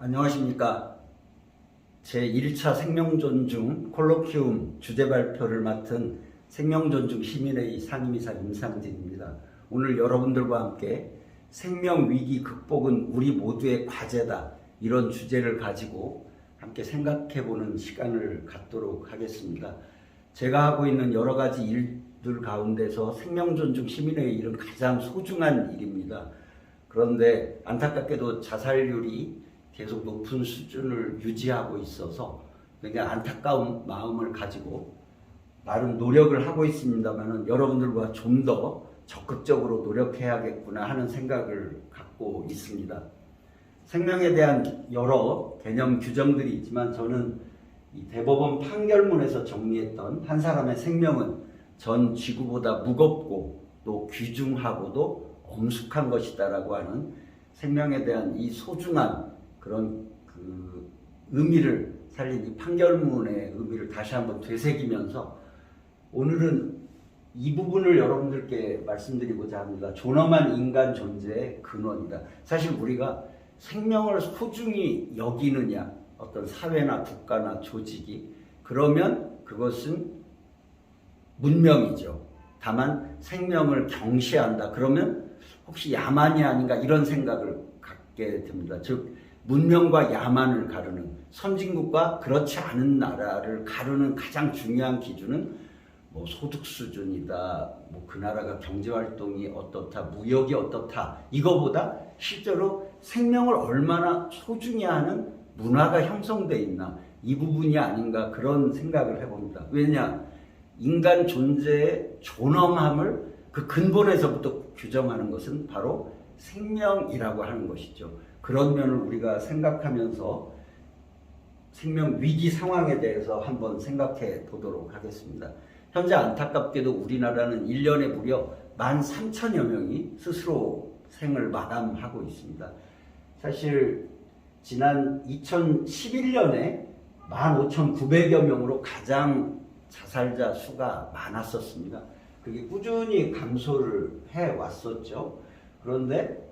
안녕하십니까. 제1차 생명존중 콜로키움 주제 발표를 맡은 생명존중 시민회의 상임이사 임상진입니다. 오늘 여러분들과 함께 생명위기 극복은 우리 모두의 과제다, 이런 주제를 가지고 함께 생각해보는 시간을 갖도록 하겠습니다. 제가 하고 있는 여러 가지 일들 가운데서 생명존중 시민회의 일은 가장 소중한 일입니다. 그런데 안타깝게도 자살률이 계속 높은 수준을 유지하고 있어서 굉장히 안타까운 마음을 가지고 나름 노력을 하고 있습니다만 여러분들과 좀 더 적극적으로 노력해야겠구나 하는 생각을 갖고 있습니다. 생명에 대한 여러 개념 규정들이 있지만 저는 이 대법원 판결문에서 정리했던 한 사람의 생명은 전 지구보다 무겁고 또 귀중하고도 엄숙한 것이다라고 하는 생명에 대한 이 소중한 그런 의미를 살린 이 판결문의 의미를 다시 한번 되새기면서 오늘은 이 부분을 여러분들께 말씀드리고자 합니다. 존엄한 인간 존재의 근원이다. 사실 우리가 생명을 소중히 여기느냐, 어떤 사회나 국가나 조직이, 그러면 그것은 문명이죠. 다만 생명을 경시한다, 그러면 혹시 야만이 아닌가, 이런 생각을 갖게 됩니다. 즉 문명과 야만을 가르는, 선진국과 그렇지 않은 나라를 가르는 가장 중요한 기준은 뭐 소득 수준이다, 뭐 그 나라가 경제활동이 어떻다, 무역이 어떻다, 이거보다 실제로 생명을 얼마나 소중히 하는 문화가 형성되어 있나, 이 부분이 아닌가, 그런 생각을 해봅니다. 왜냐, 인간 존재의 존엄함을 그 근본에서부터 규정하는 것은 바로 생명이라고 하는 것이죠. 그런 면을 우리가 생각하면서 생명 위기 상황에 대해서 한번 생각해 보도록 하겠습니다. 현재 안타깝게도 우리나라는 1년에 무려 13,000여 명이 스스로 생을 마감하고 있습니다. 사실 지난 2011년에 15,900여 명으로 가장 자살자 수가 많았었습니다. 그게 꾸준히 감소를 해왔었죠. 그런데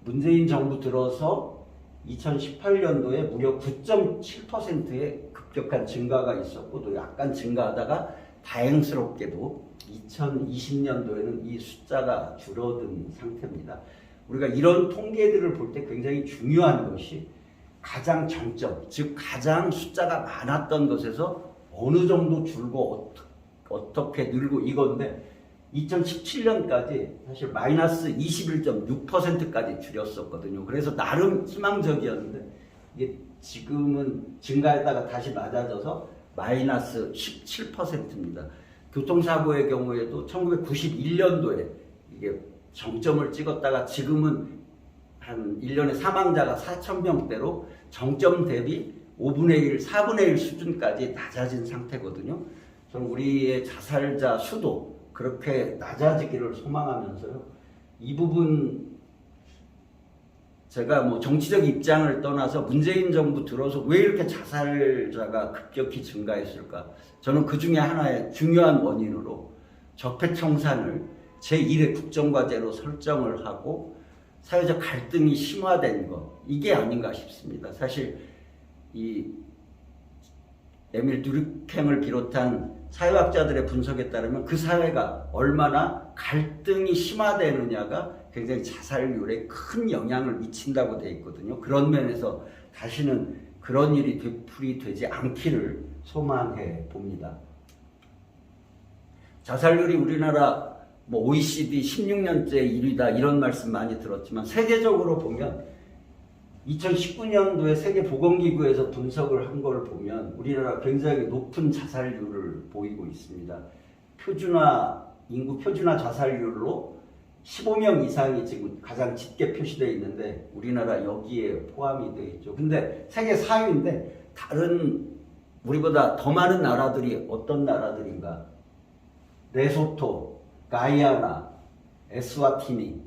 문재인 정부 들어서 2018년도에 무려 9.7%의 급격한 증가가 있었고, 또 약간 증가하다가 다행스럽게도 2020년도에는 이 숫자가 줄어든 상태입니다. 우리가 이런 통계들을 볼 때 굉장히 중요한 것이 가장 정점, 즉 가장 숫자가 많았던 것에서 어느 정도 줄고 어떻게 늘고, 이건데 2017년까지 사실 마이너스 21.6%까지 줄였었거든요. 그래서 나름 희망적이었는데 이게 지금은 증가했다가 다시 낮아져서 마이너스 17%입니다. 교통사고의 경우에도 1991년도에 이게 정점을 찍었다가 지금은 한 1년에 사망자가 4,000명대로 정점 대비 5분의 1, 4분의 1 수준까지 낮아진 상태거든요. 저는 우리의 자살자 수도 그렇게 낮아지기를 소망하면서요, 이 부분 제가 뭐 정치적 입장을 떠나서 문재인 정부 들어서 왜 이렇게 자살자가 급격히 증가했을까, 저는 그 중에 하나의 중요한 원인으로 적폐청산을 제1의 국정과제로 설정을 하고 사회적 갈등이 심화된 것, 이게 아닌가 싶습니다. 사실 이 에밀 듀르켐을 비롯한 사회학자들의 분석에 따르면 그 사회가 얼마나 갈등이 심화되느냐가 굉장히 자살률에 큰 영향을 미친다고 되어 있거든요. 그런 면에서 다시는 그런 일이 되풀이되지 않기를 소망해 봅니다. 자살률이 우리나라 뭐 OECD 16년째 1위다, 이런 말씀 많이 들었지만 세계적으로 보면 2019년도에 세계보건기구에서 분석을 한 걸 보면 우리나라 굉장히 높은 자살률을 보이고 있습니다. 인구 표준화 자살률로 15명 이상이 지금 가장 짙게 표시되어 있는데 우리나라 여기에 포함이 되어 있죠. 근데 세계 4위인데 다른 우리보다 더 많은 나라들이 어떤 나라들인가? 레소토, 가이아나, 에스와티니.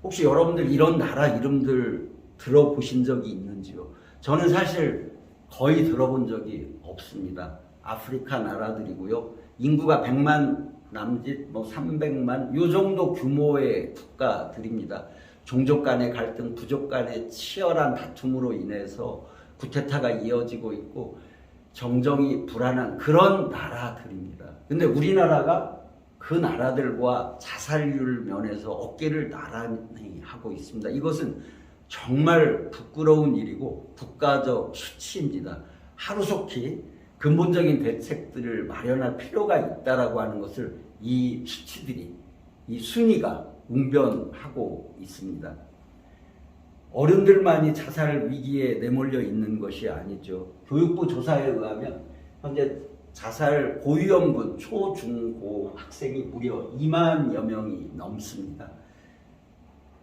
혹시 여러분들 이런 나라 이름들 들어보신 적이 있는지요? 저는 사실 거의 들어본 적이 없습니다. 아프리카 나라들이고요. 인구가 100만 남짓, 뭐 300만 요 정도 규모의 국가들입니다. 종족 간의 갈등, 부족 간의 치열한 다툼으로 인해서 구테타가 이어지고 있고 정정이 불안한 그런 나라들입니다. 근데 우리나라가 그 나라들과 자살률 면에서 어깨를 나란히 하고 있습니다. 이것은 정말 부끄러운 일이고 국가적 수치입니다. 하루속히 근본적인 대책들을 마련할 필요가 있다라고 하는 것을 이 수치들이, 이 순위가 웅변하고 있습니다. 어른들만이 자살 위기에 내몰려 있는 것이 아니죠. 교육부 조사에 의하면 현재 자살 고위험군 초, 중, 고 학생이 무려 2만여 명이 넘습니다.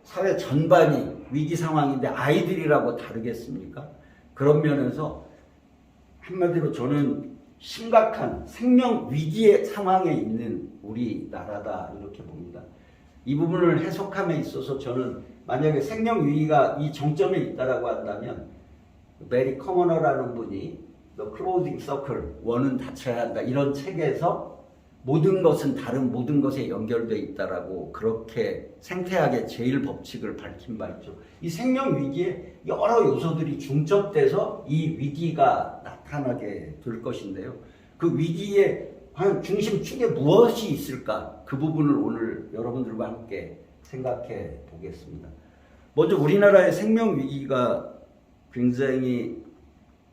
사회 전반이 위기 상황인데 아이들이라고 다르겠습니까? 그런 면에서 한마디로 저는 심각한 생명 위기의 상황에 있는 우리나라다 이렇게 봅니다. 이 부분을 해석함에 있어서 저는 만약에 생명 위기가 이 정점에 있다라고 한다면 메리 커머너라는 분이 The Closing Circle, 원은 닫혀야 한다 이런 책에서 모든 것은 다른 모든 것에 연결되어 있다라고 그렇게 생태학의 제일 법칙을 밝힌 바 있죠. 이 생명 위기에 여러 요소들이 중첩돼서 이 위기가 나타나게 될 것인데요. 그 위기의 중심축에 무엇이 있을까? 그 부분을 오늘 여러분들과 함께 생각해 보겠습니다. 먼저 우리나라의 생명 위기가 굉장히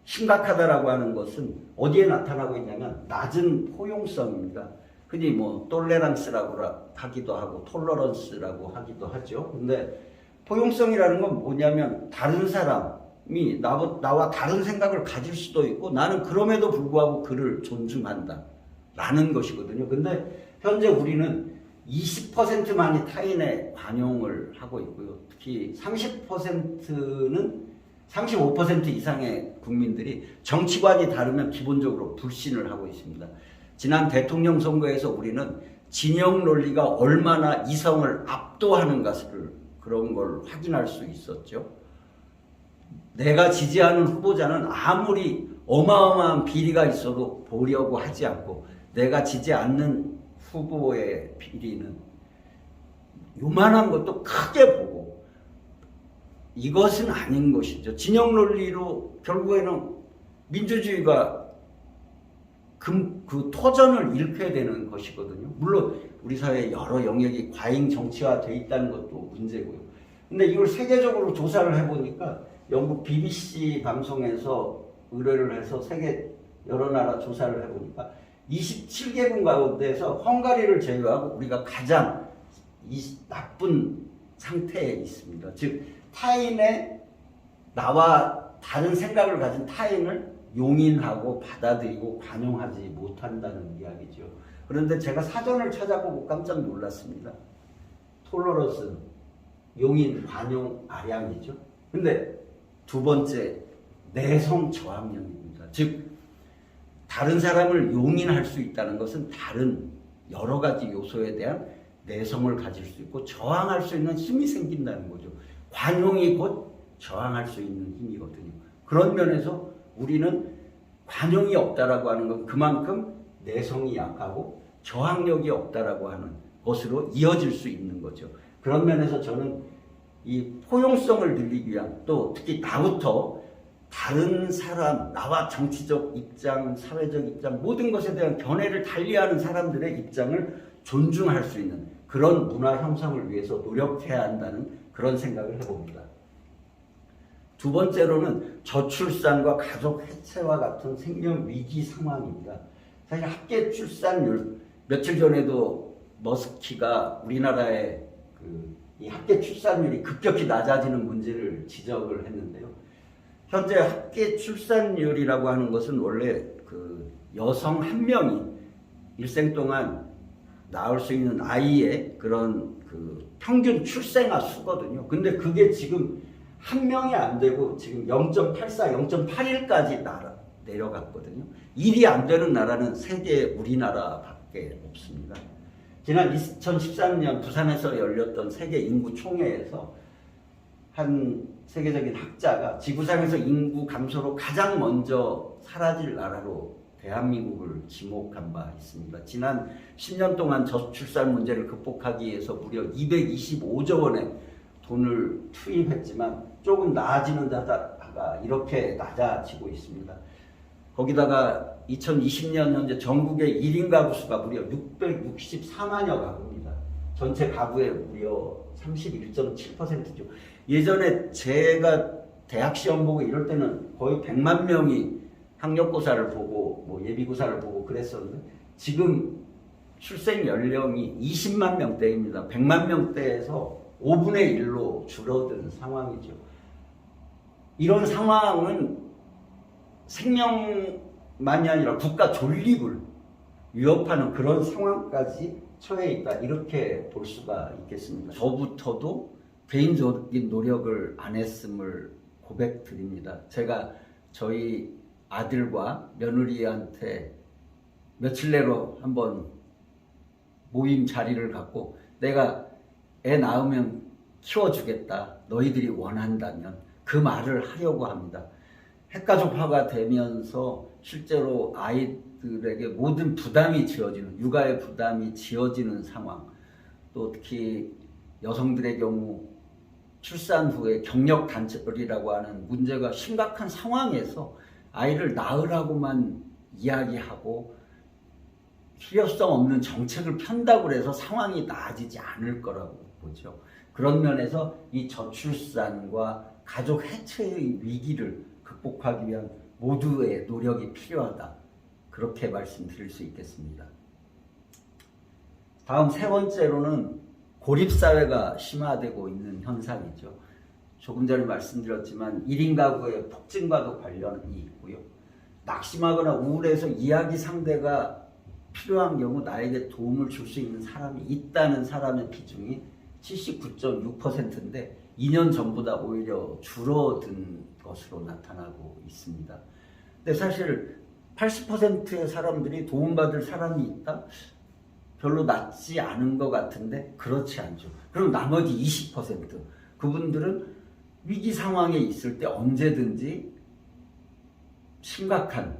심각하다라고 하는 것은 어디에 나타나고 있냐면 낮은 포용성입니다. 흔히 톨레란스라고 하기도 하고 톨러런스라고 하기도 하죠. 근데 포용성이라는 건 뭐냐면 다른 사람이 나와 다른 생각을 가질 수도 있고 나는 그럼에도 불구하고 그를 존중한다 라는 것이거든요. 근데 현재 우리는 20%만이 타인의 관용을 하고 있고요. 특히 30%는 35% 이상의 국민들이 정치관이 다르면 기본적으로 불신을 하고 있습니다. 지난 대통령 선거에서 우리는 진영 논리가 얼마나 이성을 압도하는 것을 그런 걸 확인할 수 있었죠. 내가 지지하는 후보자는 아무리 어마어마한 비리가 있어도 보려고 하지 않고 내가 지지 않는 후보의 비리는 요만한 것도 크게 보고 이것은 아닌 것이죠. 진영 논리로 결국에는 민주주의가 그 토전을 잃게 되는 것이거든요. 물론 우리 사회에 여러 영역이 과잉 정치화되어 있다는 것도 문제고요. 근데 이걸 세계적으로 조사를 해보니까 영국 BBC 방송에서 의뢰를 해서 세계 여러 나라 조사를 해보니까 27개국 가운데서 헝가리를 제외하고 우리가 가장 나쁜 상태에 있습니다. 즉 타인의 나와 다른 생각을 가진 타인을 용인하고 받아들이고 관용하지 못한다는 이야기죠. 그런데 제가 사전을 찾아보고 깜짝 놀랐습니다. 톨러런스, 용인, 관용, 아량이죠. 근데 두 번째, 내성 저항력입니다. 즉 다른 사람을 용인할 수 있다는 것은 다른 여러 가지 요소에 대한 내성을 가질 수 있고 저항할 수 있는 힘이 생긴다는 거죠. 관용이 곧 저항할 수 있는 힘이거든요. 그런 면에서 우리는 관용이 없다라고 하는 건 그만큼 내성이 약하고 저항력이 없다라고 하는 것으로 이어질 수 있는 거죠. 그런 면에서 저는 이 포용성을 늘리기 위한 또 특히 나부터 다른 사람, 나와 정치적 입장, 사회적 입장 모든 것에 대한 견해를 달리하는 사람들의 입장을 존중할 수 있는 그런 문화 형성을 위해서 노력해야 한다는 그런 생각을 해봅니다. 두 번째로는 저출산과 가족 해체와 같은 생명 위기 상황입니다. 사실 합계 출산율 며칠 전에도 머스키가 우리나라의 이 합계 출산율이 급격히 낮아지는 문제를 지적을 했는데요. 현재 합계 출산율이라고 하는 것은 원래 여성 한 명이 일생 동안 낳을 수 있는 아이의 그런 평균 출생아 수거든요. 근데 그게 지금 한 명이 안 되고 지금 0.84, 0.81까지 내려갔거든요. 1이 안 되는 나라는 세계 우리나라밖에 없습니다. 지난 2013년 부산에서 열렸던 세계 인구 총회에서 한 세계적인 학자가 지구상에서 인구 감소로 가장 먼저 사라질 나라로 대한민국을 지목한 바 있습니다. 지난 10년 동안 저출산 문제를 극복하기 위해서 무려 225조 원의 돈을 투입했지만 조금 나아지는 데다가 이렇게 낮아지고 있습니다. 거기다가 2020년 현재 전국의 1인 가구 수가 무려 664만여 가구입니다. 전체 가구의 무려 31.7%죠. 예전에 제가 대학 시험 보고 이럴 때는 거의 100만 명이 학력고사를 보고 뭐 예비고사를 보고 그랬었는데 지금 출생 연령이 20만 명대입니다. 100만 명대에서 5분의 1로 줄어든 상황이죠. 이런 상황은 생명만이 아니라 국가 존립을 위협하는 그런 상황까지 처해 있다. 이렇게 볼 수가 있겠습니다. 저부터도 개인적인 노력을 안 했음을 고백드립니다. 제가 저희 아들과 며느리한테 며칠 내로 한번 모임 자리를 갖고 내가 애 낳으면 키워주겠다. 너희들이 원한다면 그 말을 하려고 합니다. 핵가족화가 되면서 실제로 아이들에게 모든 부담이 지어지는, 육아의 부담이 지어지는 상황, 또 특히 여성들의 경우 출산 후에 경력 단절이라고 하는 문제가 심각한 상황에서 아이를 낳으라고만 이야기하고 필요성 없는 정책을 편다고 해서 상황이 나아지지 않을 거라고 보죠. 그런 면에서 이 저출산과 가족 해체의 위기를 극복하기 위한 모두의 노력이 필요하다. 그렇게 말씀드릴 수 있겠습니다. 다음 세 번째로는 고립사회가 심화되고 있는 현상이죠. 조금 전에 말씀드렸지만 1인 가구의 폭증과도 관련이 있고요. 낙심하거나 우울해서 이야기 상대가 필요한 경우 나에게 도움을 줄 수 있는 사람이 있다는 사람의 비중이 79.6%인데 2년 전보다 오히려 줄어든 것으로 나타나고 있습니다. 근데 사실 80%의 사람들이 도움받을 사람이 있다? 별로 낮지 않은 것 같은데 그렇지 않죠. 그럼 나머지 20% 그분들은 위기 상황에 있을 때 언제든지 심각한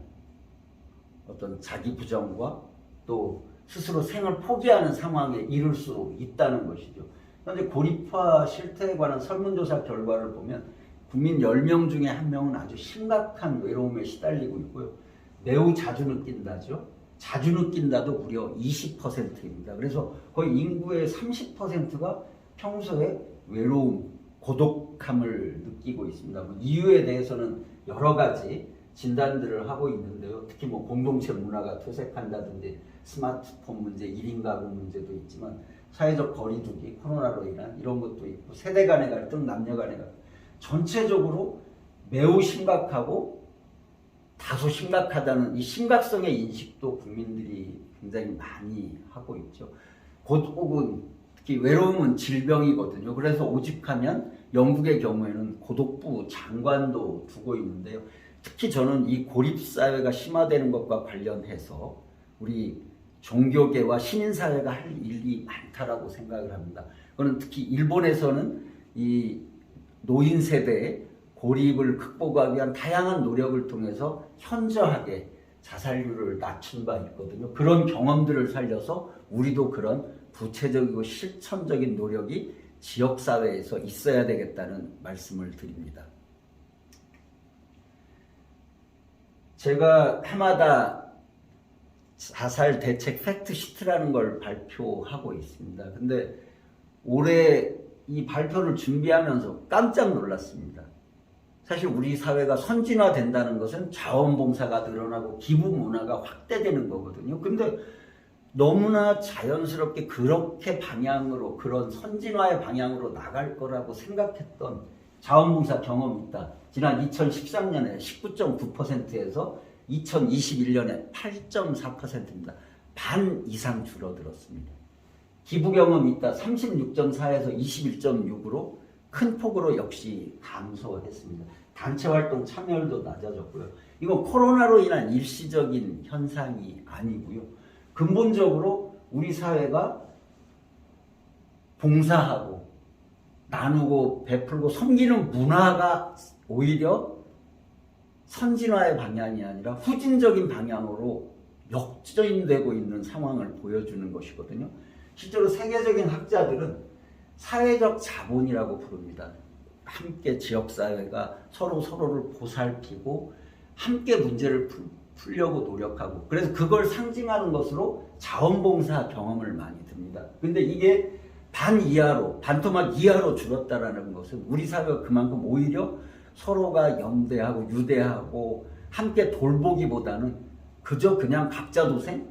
어떤 자기 부정과 또 스스로 생을 포기하는 상황에 이를 수 있다는 것이죠. 현재 고립화 실태에 관한 설문조사 결과를 보면 국민 10명 중에 1명은 아주 심각한 외로움에 시달리고 있고요. 매우 자주 느낀다죠. 자주 느낀다도 무려 20%입니다. 그래서 거의 인구의 30%가 평소에 외로움, 고독함을 느끼고 있습니다. 이유에 대해서는 여러 가지 진단들을 하고 있는데요. 특히 공동체 문화가 퇴색한다든지 스마트폰 문제, 1인 가구 문제도 있지만 사회적 거리두기, 코로나로 인한 이런 것도 있고 세대 간의 갈등, 남녀 간의 갈등 전체적으로 매우 심각하고 다소 심각하다는 이 심각성의 인식도 국민들이 굉장히 많이 하고 있죠. 혹은 특히 외로움은 질병이거든요. 그래서 오직하면 영국의 경우에는 고독부 장관도 두고 있는데요. 특히 저는 이 고립사회가 심화되는 것과 관련해서 우리 종교계와 시민사회가 할 일이 많다라고 생각을 합니다. 그는 특히 일본에서는 이 노인 세대의 고립을 극복하기 위한 다양한 노력을 통해서 현저하게 자살률을 낮춘 바 있거든요. 그런 경험들을 살려서 우리도 그런 구체적이고 실천적인 노력이 지역사회에서 있어야 되겠다는 말씀을 드립니다. 제가 해마다 자살 대책 팩트시트라는 걸 발표하고 있습니다. 근데 올해 이 발표를 준비하면서 깜짝 놀랐습니다. 사실 우리 사회가 선진화된다는 것은 자원봉사가 늘어나고 기부 문화가 확대되는 거거든요. 근데 너무나 자연스럽게 그렇게 방향으로, 그런 선진화의 방향으로 나갈 거라고 생각했던 자원봉사 경험이 있다. 지난 2013년에 19.9%에서 2021년에 8.4%입니다. 반 이상 줄어들었습니다. 기부 경험이 있다. 36.4에서 21.6으로 큰 폭으로 역시 감소했습니다. 단체 활동 참여율도 낮아졌고요. 이건 코로나로 인한 일시적인 현상이 아니고요. 근본적으로 우리 사회가 봉사하고 나누고 베풀고 섬기는 문화가 오히려 선진화의 방향이 아니라 후진적인 방향으로 역전되고 있는 상황을 보여주는 것이거든요. 실제로 세계적인 학자들은 사회적 자본이라고 부릅니다. 함께 지역사회가 서로를 보살피고 함께 문제를 풀려고 노력하고, 그래서 그걸 상징하는 것으로 자원봉사 경험을 많이 듭니다. 근데 이게 반토막 이하로 줄었다라는 것은 우리 사회가 그만큼 오히려 서로가 연대하고 유대하고 함께 돌보기보다는 그냥 각자 도생?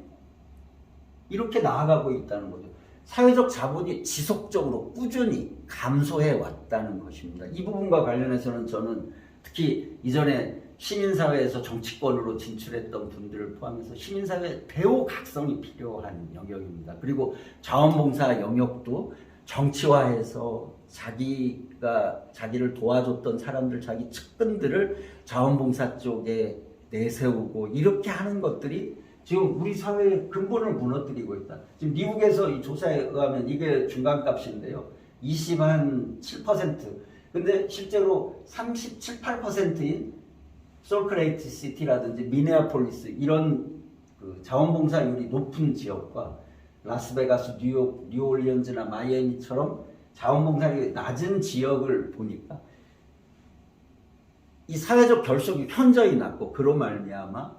이렇게 나아가고 있다는 거죠. 사회적 자본이 지속적으로 꾸준히 감소해 왔다는 것입니다. 이 부분과 관련해서는 저는 특히 이전에 시민사회에서 정치권으로 진출했던 분들을 포함해서 시민사회 대우각성이 필요한 영역입니다. 그리고 자원봉사 영역도 정치화해서 자기를 도와줬던 사람들, 자기 측근들을 자원봉사 쪽에 내세우고 이렇게 하는 것들이 지금 우리 사회의 근본을 무너뜨리고 있다. 지금 미국에서 이 조사에 의하면 이게 중간값인데요. 27%. 근데 실제로 37, 8%인 솔크레이트 시티라든지 미네아폴리스 이런 그 자원봉사율이 높은 지역과 라스베가스, 뉴욕, 뉴올리언즈나 마이애미처럼 자원봉사율이 낮은 지역을 보니까 이 사회적 결속이 현저히 낮고 그로 말미암아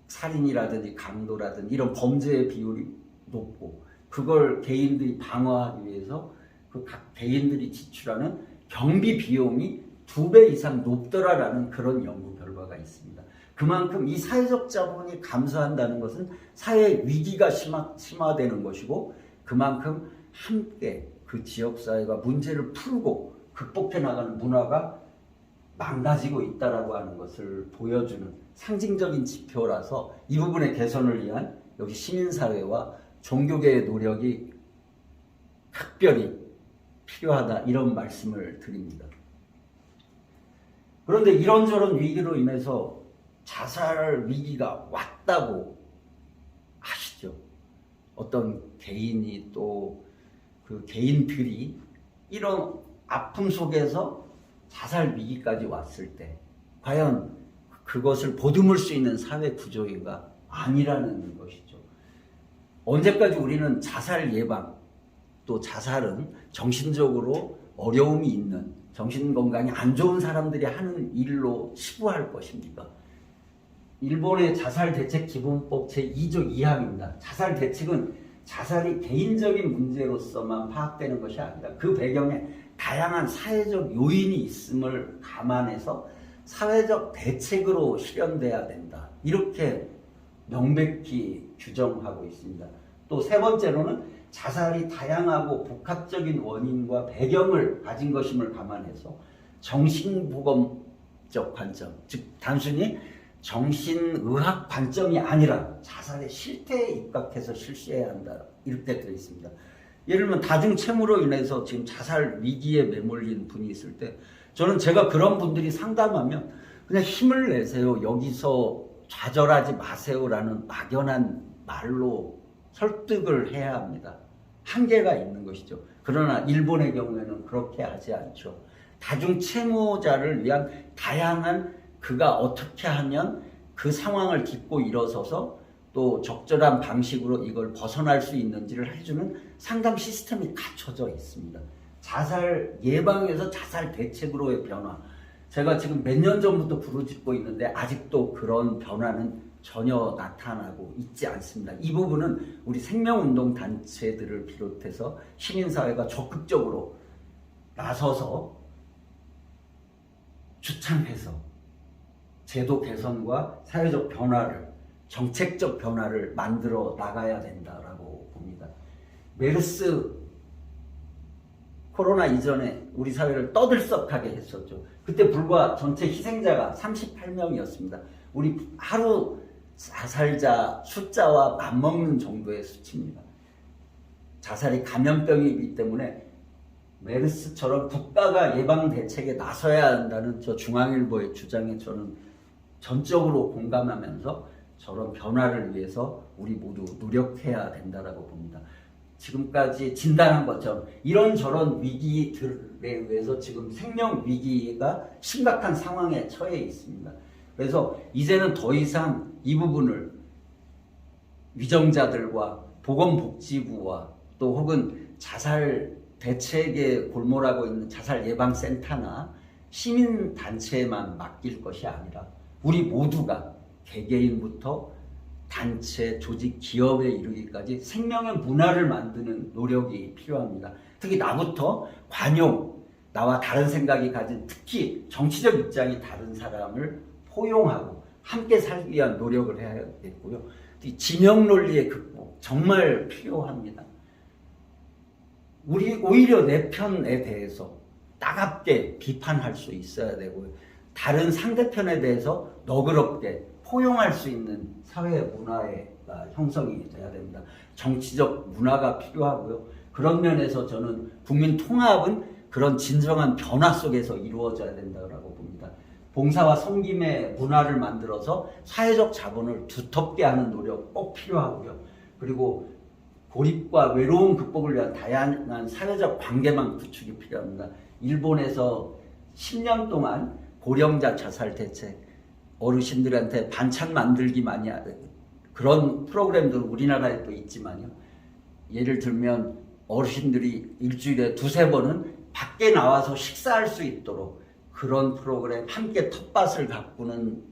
살인이라든지 강도라든지 이런 범죄의 비율이 높고, 그걸 개인들이 방어하기 위해서 그 각 개인들이 지출하는 경비 비용이 2배 이상 높더라라는 그런 연구 결과가 있습니다. 그만큼 이 사회적 자본이 감소한다는 것은 사회 위기가 심화되는 것이고, 그만큼 함께 그 지역사회가 문제를 풀고 극복해 나가는 문화가 망가지고 있다라고 하는 것을 보여주는 상징적인 지표라서 이 부분의 개선을 위한 여기 시민사회와 종교계의 노력이 각별히 필요하다, 이런 말씀을 드립니다. 그런데 이런저런 위기로 인해서 자살 위기가 왔다고 하시죠. 어떤 개인이 또 그 개인들이 이런 아픔 속에서 자살 위기까지 왔을 때 과연 그것을 보듬을 수 있는 사회 구조인가? 아니라는 것이죠. 언제까지 우리는 자살 예방, 또 자살은 정신적으로 어려움이 있는, 정신건강이 안 좋은 사람들이 하는 일로 치부할 것입니까? 일본의 자살대책기본법 제2조 2항입니다. 자살대책은 자살이 개인적인 문제로서만 파악되는 것이 아니라 그 배경에 다양한 사회적 요인이 있음을 감안해서 사회적 대책으로 실현돼야 된다, 이렇게 명백히 규정하고 있습니다. 또 세 번째로는 자살이 다양하고 복합적인 원인과 배경을 가진 것임을 감안해서 정신보건적 관점, 즉 단순히 정신의학 관점이 아니라 자살의 실태에 입각해서 실시해야 한다, 이렇게 되어 있습니다. 예를 들면 다중채무로 인해서 지금 자살 위기에 매몰린 분이 있을 때 저는 제가 그런 분들이 상담하면 그냥 힘을 내세요, 여기서 좌절하지 마세요라는 막연한 말로 설득을 해야 합니다. 한계가 있는 것이죠. 그러나 일본의 경우에는 그렇게 하지 않죠. 다중채무자를 위한 다양한, 그가 어떻게 하면 그 상황을 딛고 일어서서 또 적절한 방식으로 이걸 벗어날 수 있는지를 해주는 상담 시스템이 갖춰져 있습니다. 자살 예방에서 자살 대책으로의 변화, 제가 지금 몇 년 전부터 부르짖고 있는데 아직도 그런 변화는 전혀 나타나고 있지 않습니다. 이 부분은 우리 생명운동 단체들을 비롯해서 시민사회가 적극적으로 나서서 주창해서 제도 개선과 사회적 변화를, 정책적 변화를 만들어 나가야 된다라고 봅니다. 메르스 코로나 이전에 우리 사회를 떠들썩하게 했었죠. 그때 불과 전체 희생자가 38명이었습니다. 우리 하루 자살자 숫자와 맞먹는 정도의 수치입니다. 자살이 감염병이기 때문에 메르스처럼 국가가 예방 대책에 나서야 한다는 저 중앙일보의 주장에 저는 전적으로 공감하면서 저런 변화를 위해서 우리 모두 노력해야 된다라고 봅니다. 지금까지 진단한 것처럼 이런저런 위기들에 의해서 지금 생명 위기가 심각한 상황에 처해 있습니다. 그래서 이제는 더 이상 이 부분을 위정자들과 보건복지부와 또 혹은 자살 대책에 골몰하고 있는 자살 예방센터나 시민단체에만 맡길 것이 아니라 우리 모두가 개개인부터 단체, 조직, 기업에 이르기까지 생명의 문화를 만드는 노력이 필요합니다. 특히 나부터 관용, 나와 다른 생각이 가진 특히 정치적 입장이 다른 사람을 포용하고 함께 살기 위한 노력을 해야겠고요. 진영 논리의 극복 정말 필요합니다. 우리 오히려 내 편에 대해서 따갑게 비판할 수 있어야 되고요. 다른 상대편에 대해서 너그럽게 포용할 수 있는 사회 문화가 형성이 돼야 됩니다. 정치적 문화가 필요하고요. 그런 면에서 저는 국민 통합은 그런 진정한 변화 속에서 이루어져야 된다고 봅니다. 봉사와 섬김의 문화를 만들어서 사회적 자본을 두텁게 하는 노력 꼭 필요하고요. 그리고 고립과 외로움 극복을 위한 다양한 사회적 관계망 구축이 필요합니다. 일본에서 10년 동안 고령자 자살 대책, 어르신들한테 반찬 만들기만이 그런 프로그램도 우리나라에 또 있지만요. 예를 들면 어르신들이 일주일에 두세 번은 밖에 나와서 식사할 수 있도록 그런 프로그램, 함께 텃밭을 가꾸는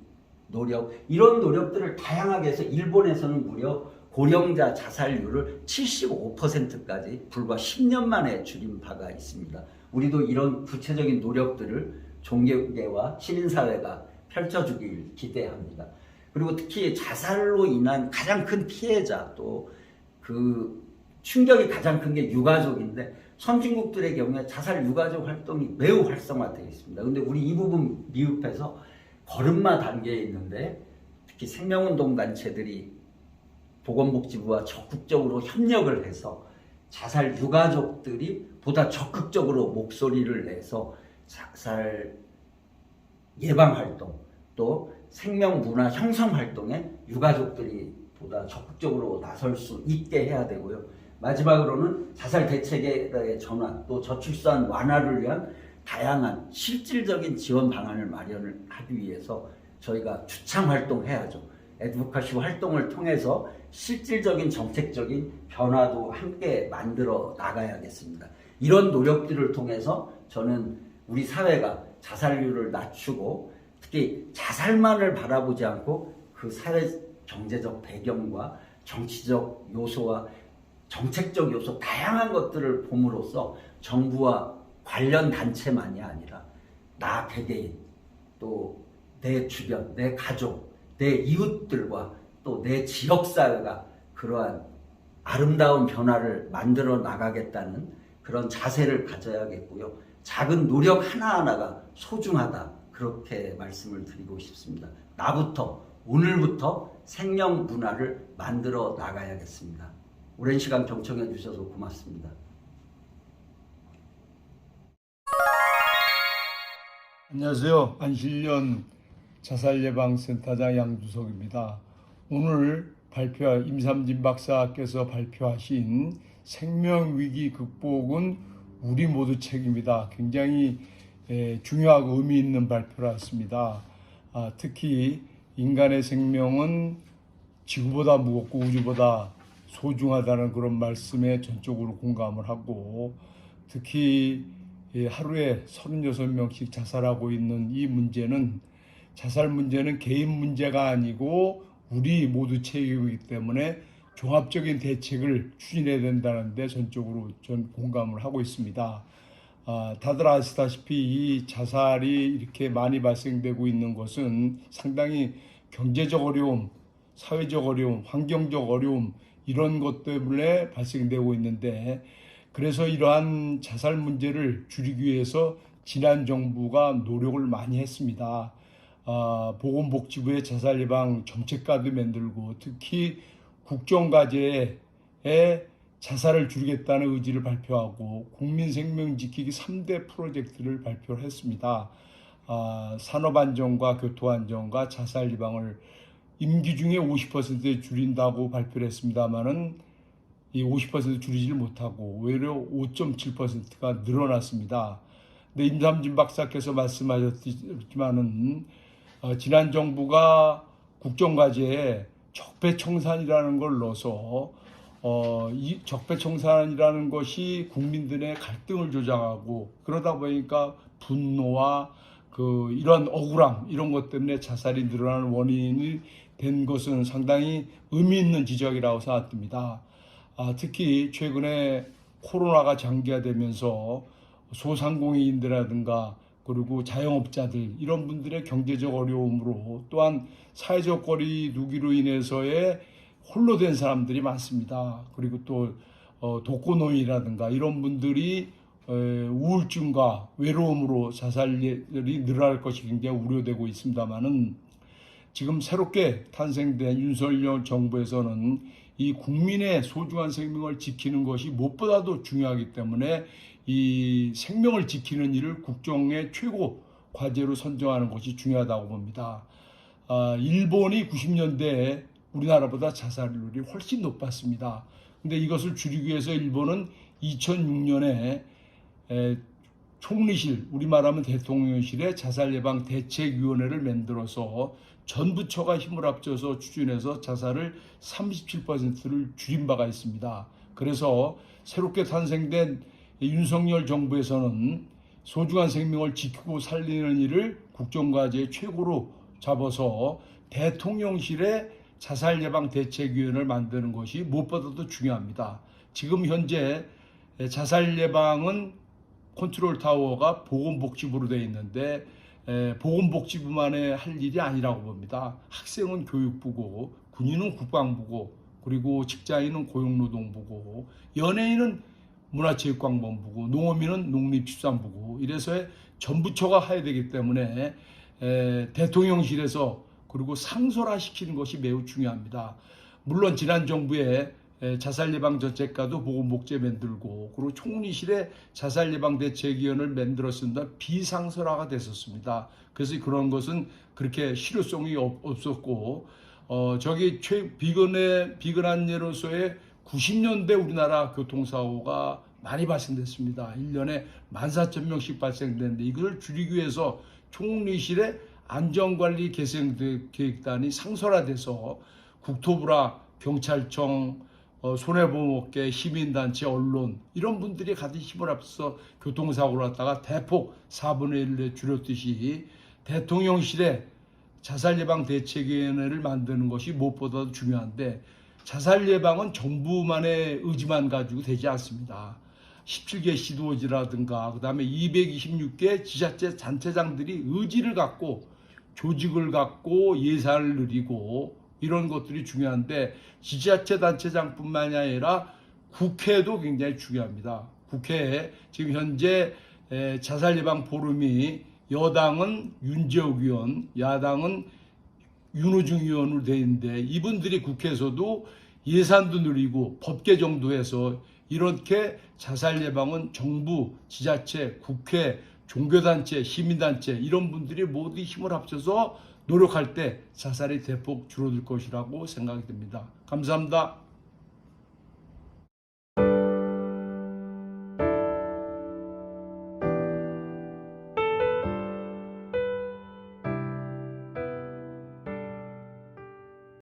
노력, 이런 노력들을 다양하게 해서 일본에서는 무려 고령자 자살률을 75%까지 불과 10년 만에 줄인 바가 있습니다. 우리도 이런 구체적인 노력들을 종교계와 시민사회가 펼쳐주길 기대합니다. 그리고 특히 자살로 인한 가장 큰 피해자, 또 그 충격이 가장 큰 게 유가족인데, 선진국들의 경우에 자살 유가족 활동이 매우 활성화되어 있습니다. 근데 우리 이 부분 미흡해서 걸음마 단계에 있는데, 특히 생명운동 단체들이 보건복지부와 적극적으로 협력을 해서 자살 유가족들이 보다 적극적으로 목소리를 내서 자살 예방활동, 또 생명문화 형성활동에 유가족들이 보다 적극적으로 나설 수 있게 해야 되고요. 마지막으로는 자살 대책의 전환, 또 저출산 완화를 위한 다양한 실질적인 지원 방안을 마련을 하기 위해서 저희가 주창 활동해야죠. 애드보카시 활동을 통해서 실질적인 정책적인 변화도 함께 만들어 나가야겠습니다. 이런 노력들을 통해서 저는 우리 사회가 자살률을 낮추고 특히 자살만을 바라보지 않고 그 사회 경제적 배경과 정치적 요소와 정책적 요소 다양한 것들을 봄으로써 정부와 관련 단체만이 아니라 나 개개인, 또 내 주변, 내 가족, 내 이웃들과 또 내 지역사회가 그러한 아름다운 변화를 만들어 나가겠다는 그런 자세를 가져야겠고요. 작은 노력 하나하나가 소중하다, 그렇게 말씀을 드리고 싶습니다. 나부터, 오늘부터 생명 문화를 만들어 나가야겠습니다. 오랜 시간 경청해 주셔서 고맙습니다. 안녕하세요. 안실련 자살예방센터장 양주석입니다. 오늘 임삼진 박사께서 발표하신 생명위기 극복은 우리 모두 책임이다. 굉장히 중요하고 의미 있는 발표였습니다. 특히 인간의 생명은 지구보다 무겁고 우주보다 소중하다는 그런 말씀에 전적으로 공감을 하고, 특히 하루에 36명씩 자살하고 있는 이 문제는, 자살 문제는 개인 문제가 아니고 우리 모두 책임이기 때문에 종합적인 대책을 추진해야 된다는데 전적으로 전 공감을 하고 있습니다. 다들 아시다시피 이 자살이 이렇게 많이 발생되고 있는 것은 상당히 경제적 어려움, 사회적 어려움, 환경적 어려움, 이런 것 때문에 발생되고 있는데, 그래서 이러한 자살 문제를 줄이기 위해서 지난 정부가 노력을 많이 했습니다. 보건복지부의 자살 예방 정책과도 만들고, 특히 국정과제에 자살을 줄이겠다는 의지를 발표하고 국민 생명 지키기 3대 프로젝트를 발표했습니다. 산업안전과 교통안전과 자살 예방을 임기 중에 50% 줄인다고 발표를 했습니다만은 이 50% 줄이질 못하고 오히려 5.7%가 늘어났습니다. 근데 임삼진 박사께서 말씀하셨지만은 지난 정부가 국정과제에 적폐청산이라는 걸 넣어서 이 적폐청산이라는 것이 국민들의 갈등을 조장하고 그러다 보니까 분노와 이런 억울함 이런 것 때문에 자살이 늘어나는 원인이 된 것은 상당히 의미 있는 지적이라고 생각됩니다. 특히 최근에 코로나가 장기화되면서 소상공인들이라든가 그리고 자영업자들 이런 분들의 경제적 어려움으로 또한 사회적 거리 두기로 인해서의 홀로 된 사람들이 많습니다. 그리고 또 독거노인이라든가 이런 분들이 우울증과 외로움으로 자살이 늘어날 것이 굉장히 우려되고 있습니다만은 지금 새롭게 탄생된 윤석열 정부에서는 이 국민의 소중한 생명을 지키는 것이 무엇보다도 중요하기 때문에 이 생명을 지키는 일을 국정의 최고 과제로 선정하는 것이 중요하다고 봅니다. 일본이 90년대에 우리나라보다 자살률이 훨씬 높았습니다. 근데 이것을 줄이기 위해서 일본은 2006년에 총리실, 우리말하면 대통령실의 자살예방 대책위원회를 만들어서 전 부처가 힘을 합쳐서 추진해서 자살을 37%를 줄인 바가 있습니다. 그래서 새롭게 탄생된 윤석열 정부에서는 소중한 생명을 지키고 살리는 일을 국정과제의 최고로 잡아서 대통령실의 자살예방대책위원회를 만드는 것이 무엇보다도 중요합니다. 지금 현재 자살예방은 컨트롤타워가 보건복지부로 되어 있는데 보건복지부만의 할 일이 아니라고 봅니다. 학생은 교육부고 군인은 국방부고 그리고 직장인은 고용노동부고 연예인은 문화체육관광부고 농어민은 농림축산부고 이래서 전부처가 해야 되기 때문에 대통령실에서 그리고 상설화시키는 것이 매우 중요합니다. 물론 지난 정부에 자살예방정책과도 보건복지에 만들고 그리고 총리실에 자살예방대책위원회를 만들었습니다. 비상설화가 됐었습니다. 그래서 그런 것은 그렇게 실효성이 없었고 비근한 예로서의 90년대 우리나라 교통사고가 많이 발생됐습니다. 1년에 14,000명씩 발생됐는데 이걸 줄이기 위해서 총리실의 안전관리 계획단이 상설화돼서 국토부랑 경찰청, 손해보호업계, 시민단체, 언론 이런 분들이 같이 힘을 합쳐서 교통사고를 갖다가 대폭 4분의 1에 줄였듯이 대통령실에 자살예방대책위원회를 만드는 것이 무엇보다도 중요한데 자살 예방은 정부만의 의지만 가지고 되지 않습니다. 17개 시도지라든가 그다음에 226개 지자체 단체장들이 의지를 갖고 조직을 갖고 예산을 늘리고 이런 것들이 중요한데 지자체 단체장뿐만이 아니라 국회도 굉장히 중요합니다. 국회에 지금 현재 자살 예방 포럼이 여당은 윤재욱 의원, 야당은 윤호중 의원으로 되어 있는데 이분들이 국회에서도 예산도 늘리고 법 개정도 해서 이렇게 자살 예방은 정부, 지자체, 국회, 종교단체, 시민단체 이런 분들이 모두 힘을 합쳐서 노력할 때 자살이 대폭 줄어들 것이라고 생각이 듭니다. 감사합니다.